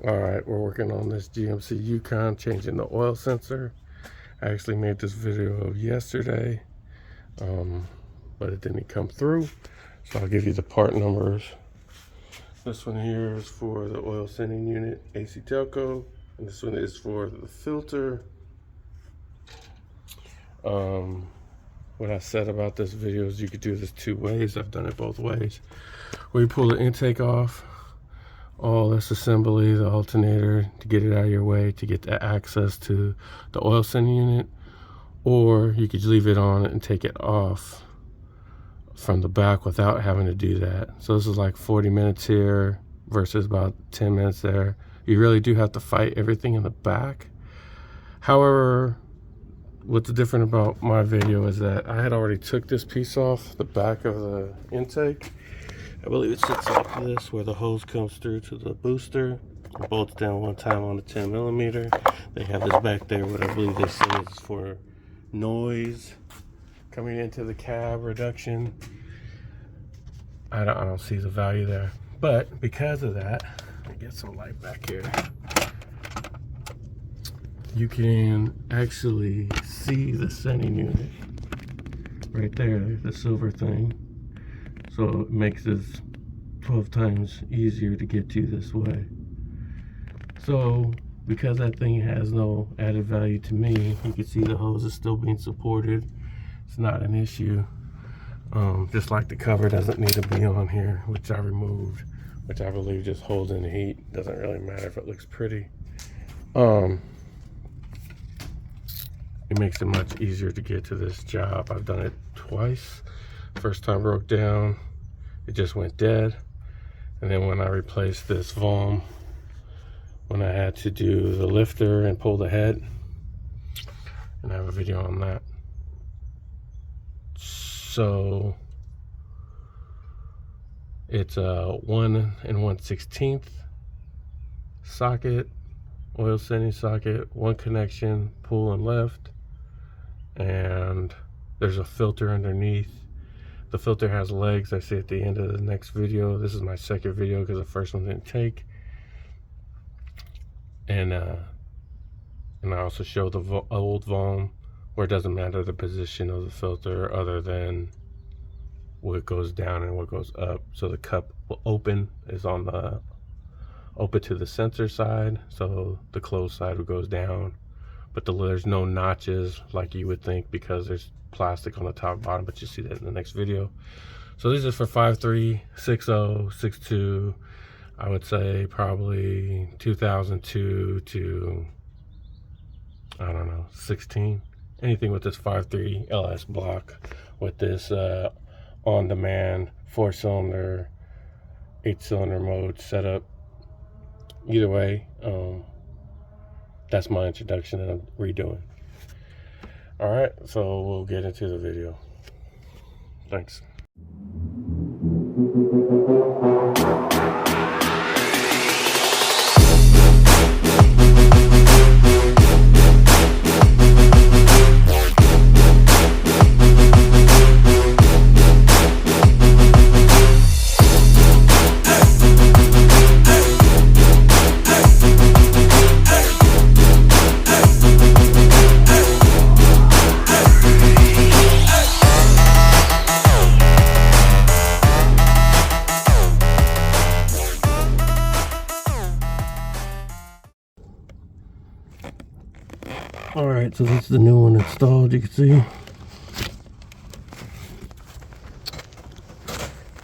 All right, we're working on this GMC Yukon, changing the oil sensor. I actually made this video yesterday, but it didn't come through. So I'll give you the part numbers. This one here is for the oil sending unit, acdelco, and this one is for the filter. What I said about this video is you could do this two ways. I've done it both ways. Where you pull the intake off, all this assembly, the alternator, to get it out of your way, to get the access to the oil sending unit, or you could leave it on and take it off from the back without having to do that. So this is like 40 minutes here versus about 10 minutes there. You really do have to fight everything in the back. However, what's different about my video is that I had already took this piece off the back of the intake. I believe it sits like this, where the hose comes through to the booster. It bolts down one time on the 10 millimeter. They have this back there, what I believe they say is for noise coming into the cab reduction. I don't see the value there, but because of that, let me get some light back here. You can actually see the sending unit right there, the silver thing. So it makes this 12 times easier to get to this way. So because that thing has no added value to me, you can see the hose is still being supported. It's not an issue. Just like the cover doesn't need to be on here, which I removed, which I believe just holds in the heat. Doesn't really matter if it looks pretty. It makes it much easier to get to this job. I've done it twice. First time broke down, it just went dead. And then when I replaced this valve, when I had to do the lifter and pull the head, and I have a video on that. So it's a 1 1/16 socket, oil sending socket, one connection, pull and lift, and there's a filter underneath. The filter has legs. I see at the end of the next video. This is my second video because the first one didn't take. And I also show the old valve where it doesn't matter the position of the filter other than what goes down and what goes up. So the cup will open is on the open to the sensor side, so the closed side goes down, but there's no notches like you would think because there's plastic on the top and bottom, but you see that in the next video. So this is for 5.3, 6.0, 6.2. I would say probably 2002 to, I don't know, 16. Anything with this 5.3 LS block with this on-demand 4-cylinder, 8-cylinder mode setup. Either way, that's my introduction that I'm redoing. All right, so we'll get into the video. Thanks. All right, so this is the new one installed. You can see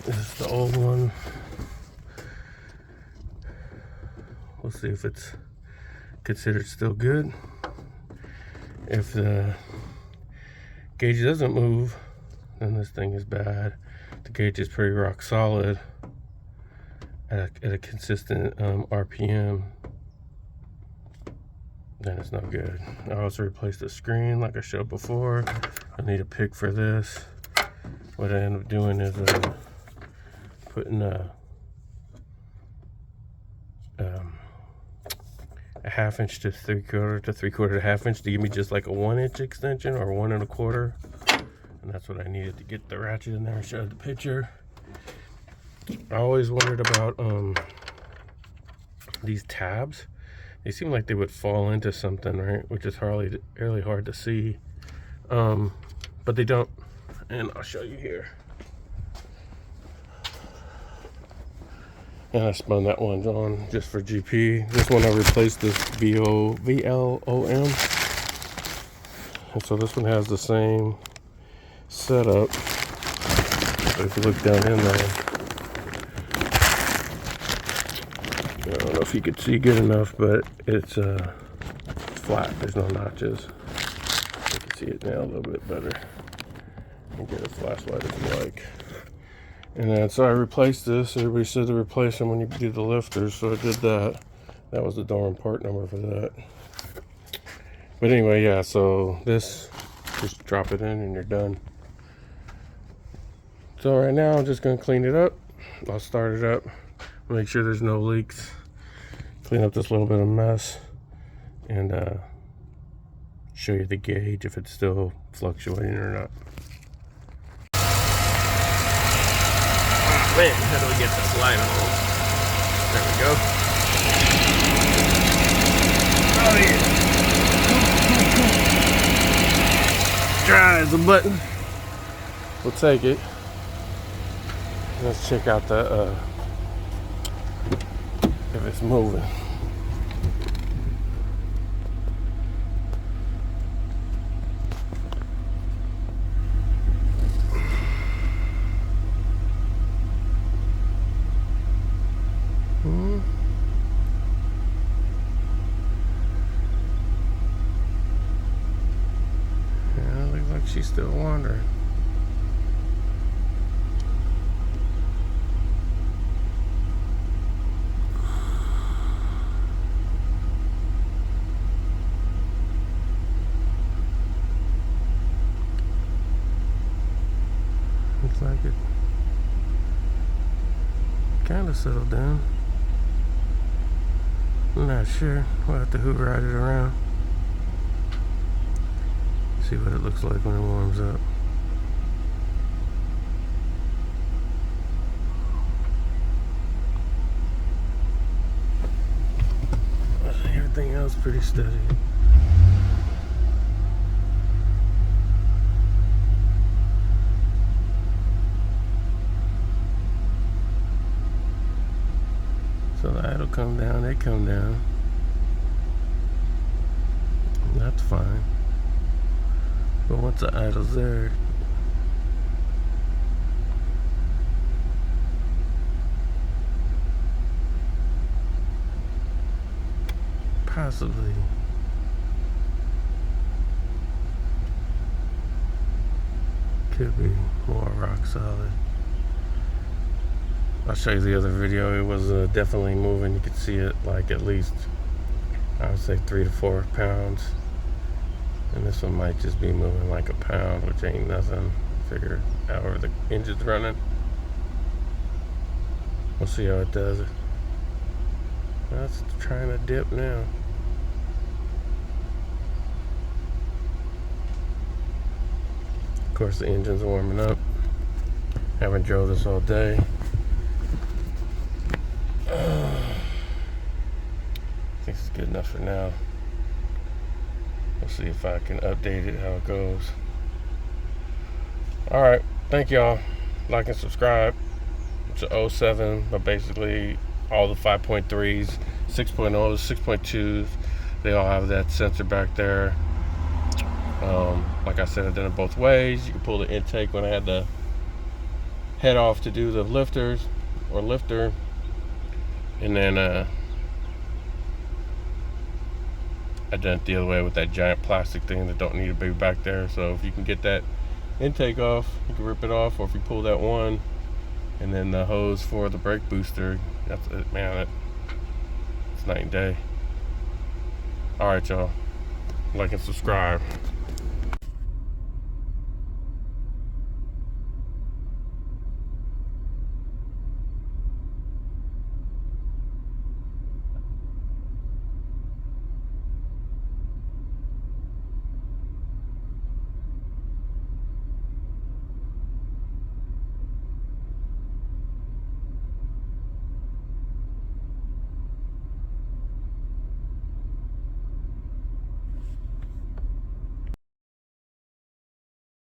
this is the old one. We'll see if it's considered still good. If the gauge doesn't move, then this thing is bad. The gauge is pretty rock solid at a consistent RPM. Then it's not good. I also replaced the screen like I showed before. I need a pick for this. What I end up doing is putting a 1/2 inch to 3/4 to 3/4 to 1/2 inch to give me just like a 1-inch extension or 1 1/4. And that's what I needed to get the ratchet in there. I showed the picture. I always wondered about these tabs, they seem like they would fall into something, right? Which is really hard to see. But they don't. And I'll show you here. And I spun that one on just for GP. This one I replaced this VLOM. And so this one has the same setup. But if you look down in there, I don't know if you could see good enough, but it's flat. There's no notches. You can see it now a little bit better. I'll get a flashlight if you like. And then so I replaced this. Everybody said to replace them when you do the lifters, so I did that. That was the darn part number for that. But anyway, yeah, so this, just drop it in and you're done. So right now I'm just gonna clean it up. I'll start it up, make sure there's no leaks, clean up this little bit of mess, and show you the gauge if it's still fluctuating or not. Man, how do we get this light on? There we go. Oh yeah. Dry as a button. We'll take it. Let's check out the if it's moving. Yeah, looks like she's still wandering. Looks like it kind of settled down. I'm not sure. We'll have to hoover ride it around. See what it looks like when it warms up. Everything else pretty steady. So the idle come down, they come down. That's fine. But once the idle's there, possibly could be more rock solid. I'll show you the other video. It was definitely moving. You could see it like at least, I would say 3 to 4 pounds. And this one might just be moving like a pound, which ain't nothing. Figure however the engine's running. We'll see how it does. That's trying to dip now. Of course the engine's warming up. Haven't drove this all day. I think it's good enough for now. We'll see if I can update it, how it goes. Alright, thank y'all. Like and subscribe. It's a 07, but basically all the 5.3s, 6.0s, 6.2s, they all have that sensor back there. Like I said, I've done it both ways. You can pull the intake when I had to head off to do the lifters or lifter. And then I done it the other way with that giant plastic thing that don't need to be back there. So if you can get that intake off, you can rip it off, or if you pull that one and then the hose for the brake booster, that's it, man. It's night and day. All right, y'all, like and subscribe.